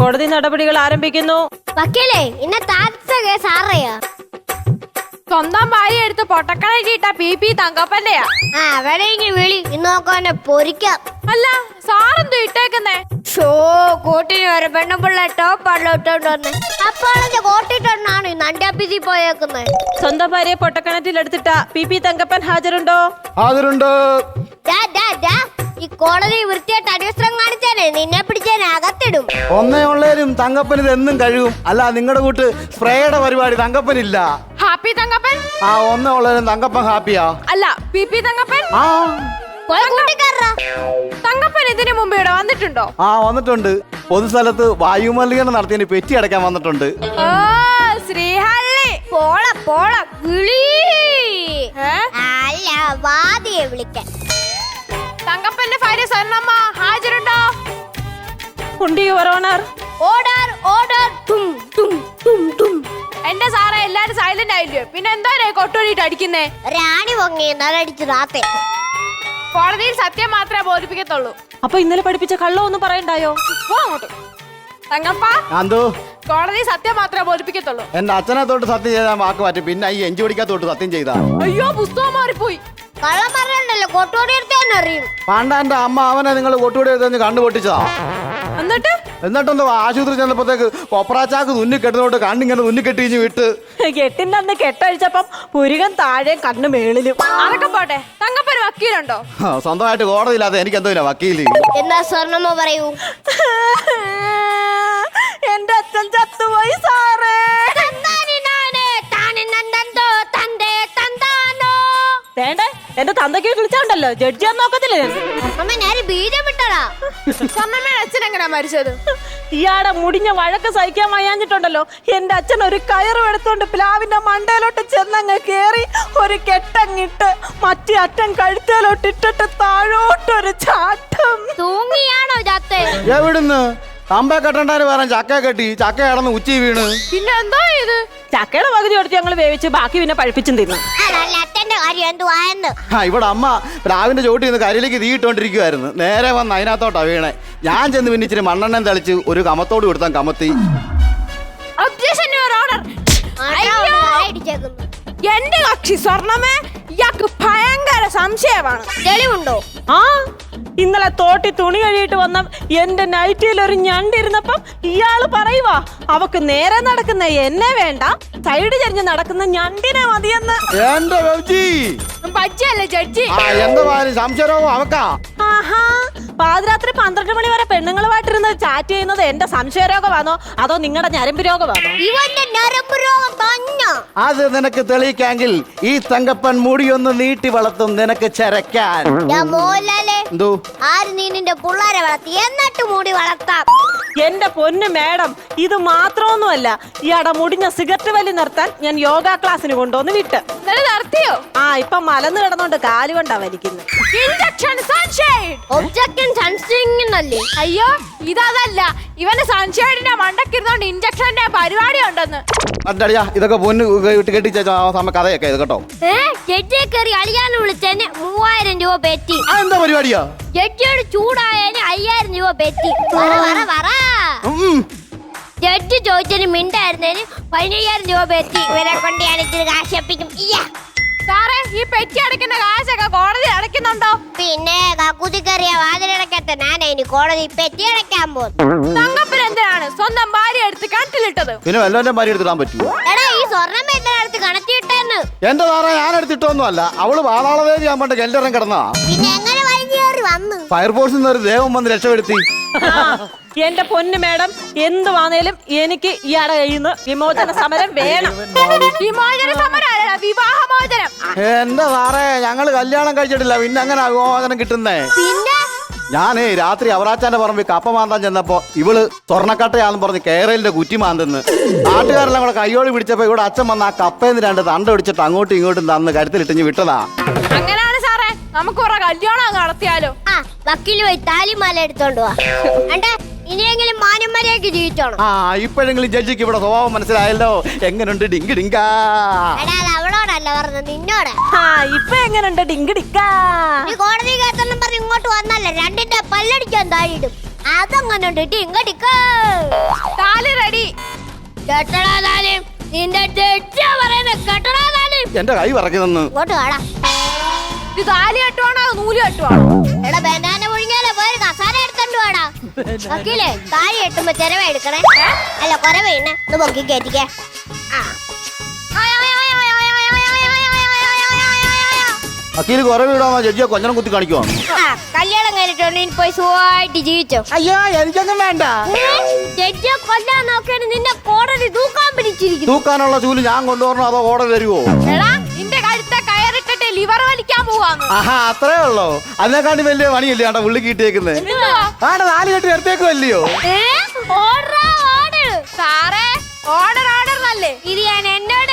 കോടതി നടപടികൾ ആരംഭിക്കുന്നു. വക്കീലേ, ഇന്ന താഴ്ത്ത കേസ് ആരെയാ? സ്വന്തം ഭാര്യ എടുത്ത് പൊട്ടക്കണയിട്ട പി തങ്കപ്പന്റെയാ. അവരെങ്കിൽ വിളി, ഇന്ന് നോക്കാനെ പൊരിക്കാം. അല്ല, സാറെന്തോ ഇട്ടേക്കുന്നേ? ഷോ കോട്ടിന് വരെ പെണ്ണുപിള്ള ടോപ്പാണല്ലോ ഇട്ടോണ്ട് വന്നേ. അപ്പോൾ കോട്ടിട്ടാണ് നണ്ടാപ്പിസി പോയേക്കുന്നത്. സ്വന്തം ഭാര്യയെ പൊട്ടക്കണറ്റിലെടുത്തിട്ട പി തങ്കപ്പൻ ഹാജരുണ്ടോ? ഹാജരുണ്ട്. ഈ കോടതി വൃത്തിയായിട്ട് അടിവസ്ത്രം കാണിച്ചാലേ നിന്നെ പിടിച്ചാൽ അകത്തിടും. ഒന്നേ ഉള്ളേരും തങ്കപ്പൻ ഇത് എന്നും കഴിയും. അല്ല, നിങ്ങളുടെ കൂട്ട് സ്പ്രേയുടെ പരിപാടി തങ്കപ്പനില്ല. ഹാപ്പി തങ്കപ്പൻ? ആ, ഒന്നേ ഉള്ളേരും തങ്കപ്പൻ ഹാപ്പിയാ. അല്ല, പി തങ്കപ്പൻ. ആ, തങ്കപ്പൻ ഇതിനു മുമ്പ് ഇവിടെ വന്നിട്ടുണ്ടോ? ആ, വന്നിട്ടുണ്ട്. പൊതുസ്ഥലത്ത് വായുമലിനീകരണം നടത്തിയതിന് പെറ്റി അടയ്ക്കാൻ വന്നിട്ടുണ്ട്. ഓ, ശ്രീഹള്ളി. പോള പോള വിളി. അല്ല, വാദിയെ വിളിക്കാൻ. തങ്കപ്പന്റെ ഭാര്യ സ്വർണ്ണമ്മ ഹാജരുണ്ടോ? ഉണ്ട് യുവർ ഓണർ. Order order. ടും ടും ടും ടും. എന്റെ സാറേ, എല്ലാരും സൈലന്റ് ആയില്ലോ? പിന്നെ എന്താ കൊട്ടോടിയിട്ട് അടിക്കുന്നേ? റാണി പൊങ്ങി നല്ലടിച്ചു രാത്തെ. കോടതിയിൽ സത്യം മാത്രമേ ബോധിപ്പിക്കത്തുള്ളൂ. അപ്പൊ ഇന്നലെ പഠിപ്പിച്ച കള്ളം ഒന്നും പറയണ്ടായോ? പോ അങ്ങോട്ട്. തങ്കപ്പ, എന്തോ? കോടതി സത്യം മാത്രമേ ബോധിപ്പിക്കത്തുള്ളൂ. എന്റെ അച്ഛനെ തൊട്ട് സത്യം ചെയ്താൽ വാക്ക് മാറ്റും. പിന്നെ ഈ എഞ്ചി പിടിക്കാത്തോട്ട് സത്യം ചെയ്താ. അയ്യോ, പുസ്തകം മാറിപ്പോയി. കള്ളം പറഞ്ഞല്ലോ, കൊട്ടോടി എടുത്താന്ന് അറിയും. പണ്ട എന്റെ അമ്മ അവനെ നിങ്ങൾ കൊട്ടുകൂടി എടുത്ത് കണ്ണു പൊട്ടിച്ചതാ. എന്നിട്ടെന്തോ ആശുപത്രി ചെന്നപ്പോഴത്തേക്ക് കൊപ്രാച്ചാക്ക് തുന്നിക്കെട്ടുന്നോട്ട് കണ്ണിങ്ങനെ തുന്നിക്കെട്ടിഞ്ഞ് വിട്ട്. കെട്ടിന്റെ അന്ന് കെട്ടഴിച്ചപ്പം പുരുകൻ താഴെ കണ്ണു മേളിലും. അതൊക്കെ പോട്ടെ, തങ്കപ്പന് വക്കീലുണ്ടോ? സ്വന്തമായിട്ട് കോടതിയില്ലാതെ എനിക്ക് എന്തോ വക്കീല്. എന്നാ സ്വർണ്ണമ്മ പറയൂ. എന്റെ അച്ഛൻ ചത്തുപോയി സാറേ. വേണ്ടേ, എന്റെ തന്തയ്ക്ക് വിളിച്ചോണ്ടല്ലോ ജഡ്ജി ഒന്നും നോക്കത്തില്ലേ? സ്വർണ്ണമ്മയുടെ അച്ഛൻ എങ്ങനെയാ മരിച്ചത്? ഇയാടെ മുടിഞ്ഞ വഴക്ക് സഹിക്കാൻ വയ്യാഞ്ഞിട്ടുണ്ടല്ലോ, എന്റെ അച്ഛൻ ഒരു കയറും എടുത്തോണ്ട് പ്ലാവിന്റെ മണ്ടയിലോട്ട് ചെന്നങ്ങ് കേറി ഒരു കെട്ടങ്ങിട്ട് മറ്റേ അറ്റം കഴുത്തേലോട്ട് ഇട്ടിട്ട് താഴോട്ടൊരു ചാട്ടം. തൂങ്ങിയാണോ ചത്തേ? എവിടുന്ന്? കമ്പ കെട്ടണ്ടാര് പറയാൻ ചക്ക കെട്ടി, ചക്ക കിടന്ന് ഉച്ചി വീണ്. പിന്നെ എന്താ ഇത്? ചക്കയുടെ പകുതി എടുത്ത് ഞങ്ങൾ വേവിച്ച് ബാക്കി പിന്നെ പഴിപ്പിച്ചും തിന്നു. അച്ഛന്റെ കാര്യം എന്തുവായെന്ന്. ഇവിടെ അമ്മ പ്ലാവിന്റെ ചോട്ടി നിന്ന് കരിയിലേക്ക് തീയിട്ടുകൊണ്ടിരിക്കുവായിരുന്നു. നേരെ വന്ന് അതിനകത്തോട്ടാ വീണേ. ഞാൻ ചെന്ന് പിന്നെ ഇച്ചിരി മണ്ണെണ്ണ തെളിച്ച് ഒരു കമത്തോട് കൊടുത്താൻ കമത്തി. Objection your honour. എന്റെ കക്ഷി സ്വർണ്ണമേ, ഇയാൾക്ക് ഭയങ്കര സംശയമാണ്. തെളിവുണ്ടോ? ആ, ഇന്നലെ തോട്ടി തുണി കഴിയിട്ട് വന്ന എന്റെ നൈറ്റിയിൽ ഒരു ഞണ്ടിരുന്നപ്പം ഇയാള് പറയുവാ അവക്ക് നേരെ നടക്കുന്ന എന്നെ വേണ്ട, സൈഡ് ചരിഞ്ഞ് നടക്കുന്ന ഞണ്ടിനെ മതിയെന്ന്. എന്റെ ബജ്ജിയല്ലേ ജഡ്ജി? സംശയരോഗം അവക്കാ. ആഹാ, പാതിരാത്രി 12 മണി വരെ പെണ്ണുങ്ങളുമായിട്ടിരുന്ന് ചാറ്റ് ചെയ്യുന്നത് എന്റെ സംശയരോഗമാണോ അതോ നിങ്ങളുടെ ഞരമ്പ് രോഗമാണോ? ഇവന്റെ ഞരമ്പ് രോഗം തന്നെ. അത് നിനക്ക് തെളിയിക്കാമെങ്കിൽ ഈ തങ്കപ്പൻ മുടിയൊന്ന് നീട്ടി വളർത്തും നിനക്ക് ചരക്കാൻ. എന്തോ? ആര് നീ നിന്റെ പിള്ളേരെ വളർത്തി എന്നിട്ട് മുടി വളർത്താം? എന്റെ പൊന്ന് മാഡം, ഇത് മാത്രമൊന്നുമല്ല, ഇയാടെ മുടിഞ്ഞ സിഗരറ്റ് വലി നിർത്താൻ ഞാൻ യോഗ ക്ലാസ്സിന് കൊണ്ടുവന്ന് വിട്ട്. നടത്തിയോ? ആ, ഇപ്പൊ മലന്ന് കിടന്നോണ്ട് കാലുകൊണ്ടാ വലിക്കുന്നത്. Injection sunshade. ഒബ്ജക്ഷൻ സൺഷൈഡിനല്ലേ? അയ്യോ, ഇതല്ല. ഇവന് സൺഷൈഡിന്റെ മണ്ടക്കിരുന്നോണ്ട് ഇൻജക്ഷന്റെ പരിപാടി ഉണ്ടെന്ന്. അടിയാ, ഇതൊക്കെ പൊന്ന് കെട്ടിച്ച കഥയൊക്കെ ഇത് കേട്ടോ. ജഡ്ജിയെ കയറി അളിയാന്ന് വിളിച്ചതിന് 3000 രൂപ പെറ്റി. എന്താ പരിപാടിയാ? ജഡ്ജിയോട് ചൂടായതിന് 5000 രൂപ പെറ്റി. ജഡ്ജി ചോദിച്ചതിന് മിണ്ടായിരുന്നതിന് 15000 രൂപ പെറ്റി. ഇവരെ കൊണ്ട് ഞാൻ ഇത്തിരി കാശപ്പിക്കും. സാറേ, ഈ പെറ്റി അടയ്ക്കുന്ന കാശൊക്കെ കോടതി അടയ്ക്കുന്നുണ്ടോ? പിന്നെ കക്കൂതി കയറിയ വാതിലടക്കത്തെ ഞാൻ ഇനി കോടതി പെറ്റി അടയ്ക്കാൻ പോകും. തങ്കപ്പൻ എന്തിനാണ് സ്വന്തം ഭാര്യ എടുത്ത് കണക്കിലിട്ടത്? പിന്നെ വല്ലവന്റെ ഭാര്യ എടുത്തിടാൻ പറ്റുമോ? എടാ, ഈ സ്വർണ്ണം എടുത്ത് കണക്കിട്ടെന്ന്. എന്റെ താറ ഞാൻ എടുത്തിട്ടൊന്നും അല്ല. അവള് പാതാളവേദി ആകുമ്പോണ്ട് കെല്ലറം കിടന്നാ. പിന്നെ എങ്ങനെ വലിഞ്ഞു കയറി വന്നു? ഫയർഫോഴ്സിൽ നിന്ന് ഒരു ദേവം വന്ന് രക്ഷപ്പെടുത്തി. എന്റെ പൊന്ന് മാഡം, എന്തുവാണേലും എനിക്ക് ഇയാടെ കയ്യിൽ നിന്ന് വിമോചന സമരം വേണം. വിമോചന സമരം അല്ല, വിവാഹമോചനം. എന്റെ സാറേ, ഞങ്ങള് കല്യാണം കഴിച്ചിട്ടില്ല, പിന്നെ അങ്ങനെ വിമോചനം കിട്ടുന്നേ? പിന്നെ ഞാനേ രാത്രി അവറാച്ചാന്റെ പറമ്പിൽ കപ്പ മാന്താൻ ചെന്നപ്പോ ഇവള് സ്വർണ്ണക്കട്ടയാന്ന് പറഞ്ഞ് കേരളിന്റെ കുറ്റി മാന്തെന്ന്. നാട്ടുകാരെല്ലാം കൂടെ കയ്യോടി പിടിച്ചപ്പോ ഇവിടെ അച്ഛൻ വന്ന് ആ കപ്പേന്ന് 2 തണ്ട ഒടിച്ചിട്ട് അങ്ങോട്ടും ഇങ്ങോട്ടും തന്ന് കരുത്തിലിട്ടിഞ്ഞ് വിട്ടതാ. അങ്ങനെയാണ് സാറേ, നമുക്ക് കുറെ കല്യാണം നടത്തിയാലോ? ആ, വക്കീല് പോയി താലിമാല എടുത്തോണ്ട് പോവാ. ഇനിയെങ്കിലും മാന്യന്മാരെയൊക്കെ ജീവിച്ചോണം. ആ, ഇപ്പോഴെങ്കിലും ജഡ്ജിക്ക് ഇവിടെ സ്വഭാവം മനസ്സിലായല്ലോ. എങ്ങനുണ്ട് ഡിങ്ക് ഡിങ്കാ? അവളോടല്ല പറഞ്ഞത്, നിന്നോട്. ആ, ഇപ്പൊ എങ്ങനുണ്ട് ഡിങ്ക് ഡിക്കാ? നീ കോടതി കേട്ടെന്നും പറഞ്ഞ് ഇങ്ങോട്ട് ഇങ്ങോട്ട് വന്നല്ല രണ്ടിന്റെ പല്ലടിക്കാൻ താഴെയിടും. അതങ്ങനെ ഉണ്ട് ഇങ്ങോട്ട് താലി റെഡി. കെട്ടടാ താലി. നിന്റെ തെറ്റാ പറയുന്നത്. കെട്ടടാ താലി. എന്റെ കൈ പറക്കുന്നു. ഇങ്ങോട്ട് കാണാ. ഇത് താലി കെട്ടുവാണോ നൂല് കെട്ടുവാണോ? എടാ ബനാന മുഴിഞ്ഞാലേ പോയി കസാര എടുത്തോണ്ട് വേടാ. വക്കീലേ താലി കെട്ടുമ്പോ ചെലവ എടുക്കണേ. അല്ല കൊരവ ഇന്നെ ഇത് പൊക്കി കയറ്റിക്കേ. വക്കീല് കുറെ വീടാണോ ജഡ്ജിയെ കൊഞ്ഞനം കുത്തി കാണിക്കുവാണ്. കല്യാണം കഴിഞ്ഞിട്ടുണ്ട് ഇനി പോയി സുഖമായിട്ട് ജീവിച്ചോ. അയ്യോ എനിക്കൊന്നും വേണ്ട. ജഡ്ജിയെ കൊല്ലാൻ നോക്കിയാണ് നിന്നെ കോടതി തൂക്കാൻ പിടിച്ചിരിക്കുന്നു. തൂക്കാനുള്ള ചൂല് ഞാൻ കൊണ്ടുവരണോ അതോ ഓടെ തരുവോ? എടാ നിന്റെ കഴുത്തെ കയറിട്ടിട്ട് ലിവർ വലിക്കാൻ പോവാന്ന്. ആഹാ അത്രേ ഉള്ളോ? അതിനെക്കാട്ടി വലിയ പണിയല്ലേ ആണ്ടാ ഉള്ളി കീട്ടിയേക്കുന്നത്. ആടെ 4 കെട്ട് എടുത്തേക്കും അല്ലയോ? ഓർഡർ സാറേ ഓർഡർ ഓർഡർ നല്ലേ. ഇത് ഞാൻ എന്നോട്